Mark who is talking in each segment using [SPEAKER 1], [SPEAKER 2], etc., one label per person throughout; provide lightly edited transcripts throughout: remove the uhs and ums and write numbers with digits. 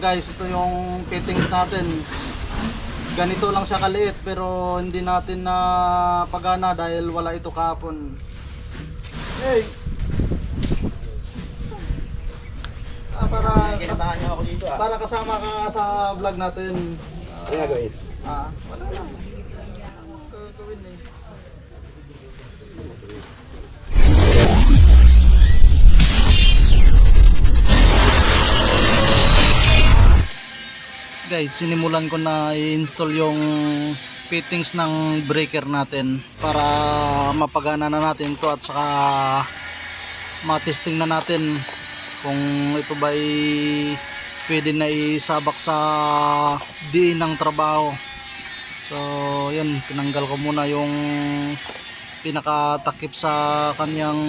[SPEAKER 1] guys, ito yung fittings natin. Ganito lang siya kaliit pero hindi natin na pagana dahil wala ito kahapon. Hey! Para kasama ka sa vlog natin.
[SPEAKER 2] Gagawin.
[SPEAKER 1] Wala lang. Gagawin eh. Guys, sinimulan ko na i-install yung fittings ng breaker natin para mapagana na natin to at saka matesting na natin kung ito ba ay pwede na isabak sa diin ng trabaho. So yun, tinanggal ko muna yung pinakatakip sa kanyang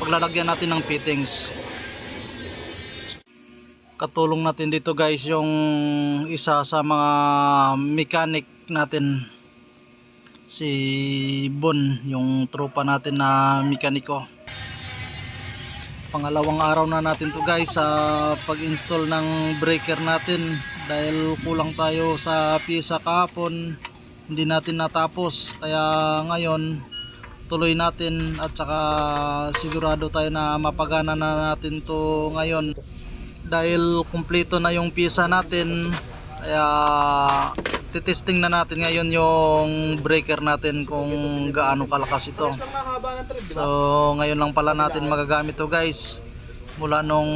[SPEAKER 1] paglalagyan natin ng fittings. Katulong natin dito guys yung isa sa mga mechanic natin, si Bon, yung tropa natin na mekaniko. Pangalawang araw na natin to guys sa pag-install ng breaker natin dahil kulang tayo sa pyesa kahapon, hindi natin natapos, kaya ngayon tuloy natin at saka sigurado tayo na mapagana na natin to ngayon dahil kumpleto na yung pyesa natin. Kaya titesting na natin ngayon yung breaker natin kung gaano kalakas ito. So ngayon lang pala natin magagamit to guys, mula nung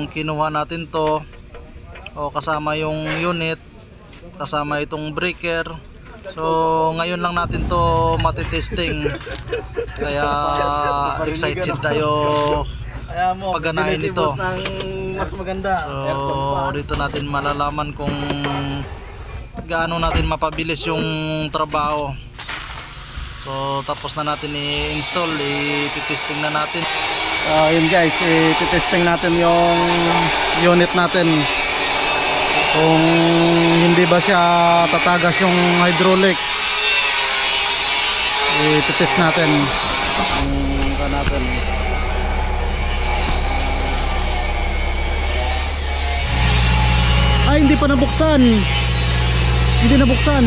[SPEAKER 1] kinuha natin to, kasama yung unit, kasama itong breaker. So ngayon lang natin to matitesting, kaya excited tayo paganahin ito.
[SPEAKER 2] Mas maganda.
[SPEAKER 1] So dito natin malalaman kung gaano natin mapabilis yung trabaho. So tapos na natin i-install, i-testing na natin. Yun guys, i-testing natin yung unit natin kung hindi ba siya tatagas yung hydraulic. I-test natin natin. Ay, hindi pa nabuksan. Hindi nabuksan.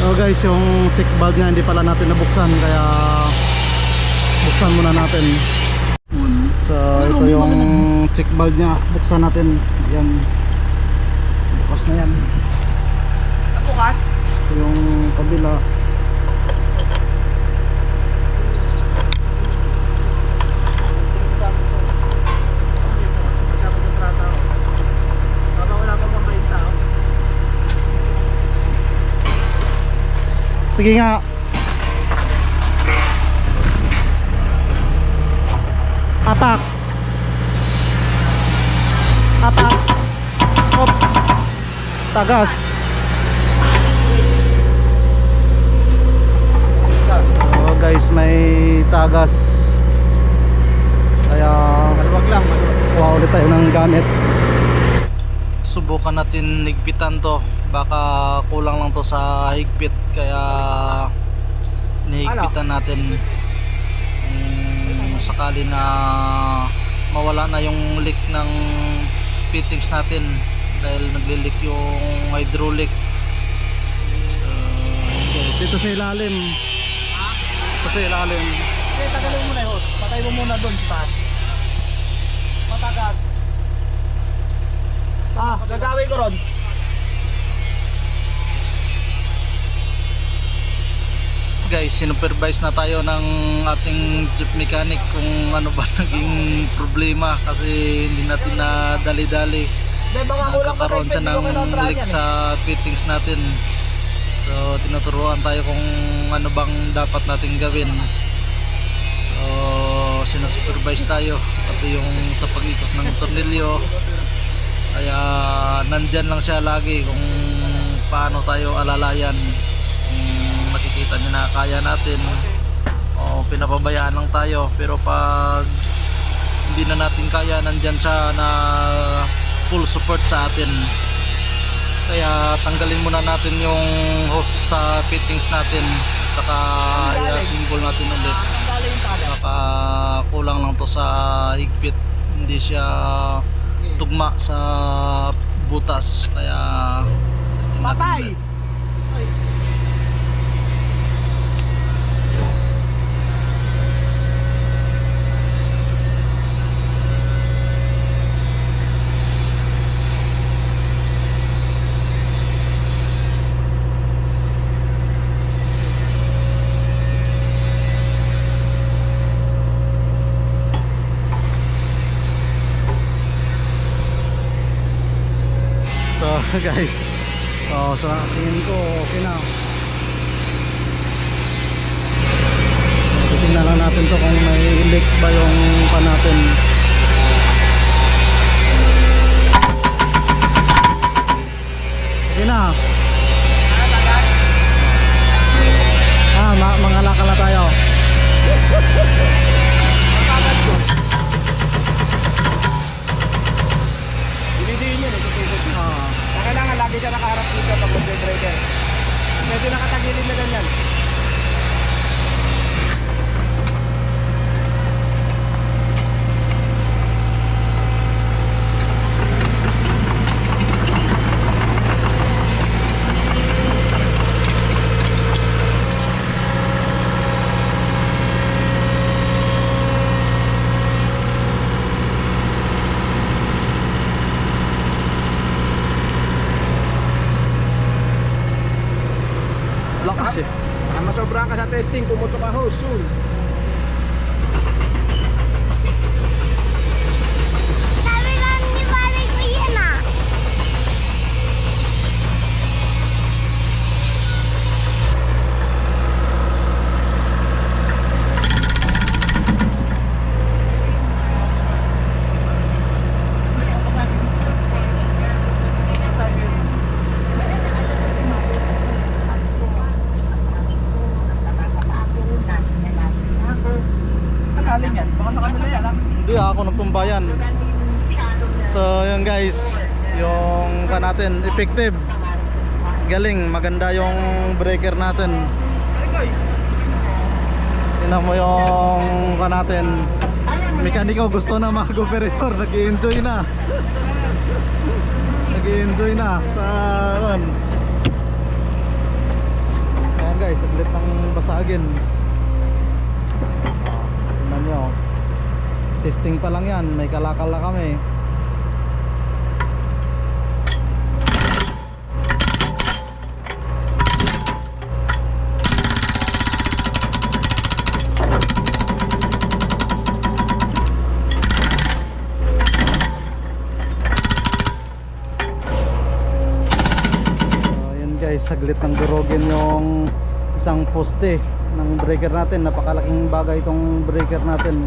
[SPEAKER 1] So guys, yung check valve nya hindi pala natin nabuksan, kaya buksan muna natin. So ito yung check valve nya, buksan natin. Yan, bukas na yan.
[SPEAKER 2] Bukas?
[SPEAKER 1] Ito yung kabila. Sige nga. Apak. Apak. Op. Tagas. Oh guys, may tagas. Kaya maluwag lang. Kuha ulit tayo ng gamit. Subukan natin higpitan to, baka kulang lang to sa higpit, kaya nihigpitan natin sakali na mawala na yung leak ng fittings natin dahil naglileak yung hydraulic. Okay, dito sa ilalim. Dito sa ilalim.
[SPEAKER 2] Okay, tagalin mo na yung hose. Patay mo muna doon sa taas. Matagas. Gagawin ko ron.
[SPEAKER 1] Guys, sinupervise na tayo ng ating chief mechanic kung ano ba naging problema, kasi hindi natin na dali-dali. Nagkakaroon siya ng leak sa fittings natin. So tinuturuan tayo kung ano bang dapat natin gawin. So sinusupervise tayo, pati yung sa pag-ikot ng tornilyo. Kaya nandyan lang siya lagi kung paano tayo alalayan. Kung nakikita niyo na kaya natin, o pinapabayaan lang tayo, pero pag hindi na natin kaya, nandyan siya na full support sa atin. Kaya tanggalin muna natin yung hose sa fittings natin, saka i-assemble natin ulit. Baka kulang lang to sa higpit, hindi siya tugma sa butas, kaya testing natin
[SPEAKER 2] Patay!
[SPEAKER 1] ulit. So guys, sa tingin ko okay na. Tingnan lang natin to kung may leak ba yung pan natin. Okay na. Mga lakal na tayo.
[SPEAKER 2] Dinidiin yun, tutupod. Kailangan lagi siya nakaharap dito pag mag-driver. Medyo nakatagilid na ganyan.
[SPEAKER 1] Lakas eh.
[SPEAKER 2] Masobrahan ka sa testing, pumutok ka hose soon.
[SPEAKER 3] Sabi lang ni pare ko yan ah.
[SPEAKER 2] Galing yan, baka sa kanila yan ah.
[SPEAKER 1] Hindi ako nagtumbayan. So yun guys, yung ka natin effective. Galing, maganda yung breaker natin. Tingnan mo yung ka natin. Mekaniko gusto na mag-operator, nag-i-enjoy na. Nag-i-enjoy na sa ano. Ayan guys, saglit ng basagin. Tingnan nyo. Testing pa lang yan, may kalakal na kami. Saglit ng durugin yung isang poste ng breaker natin. Napakalaking bagay itong breaker natin.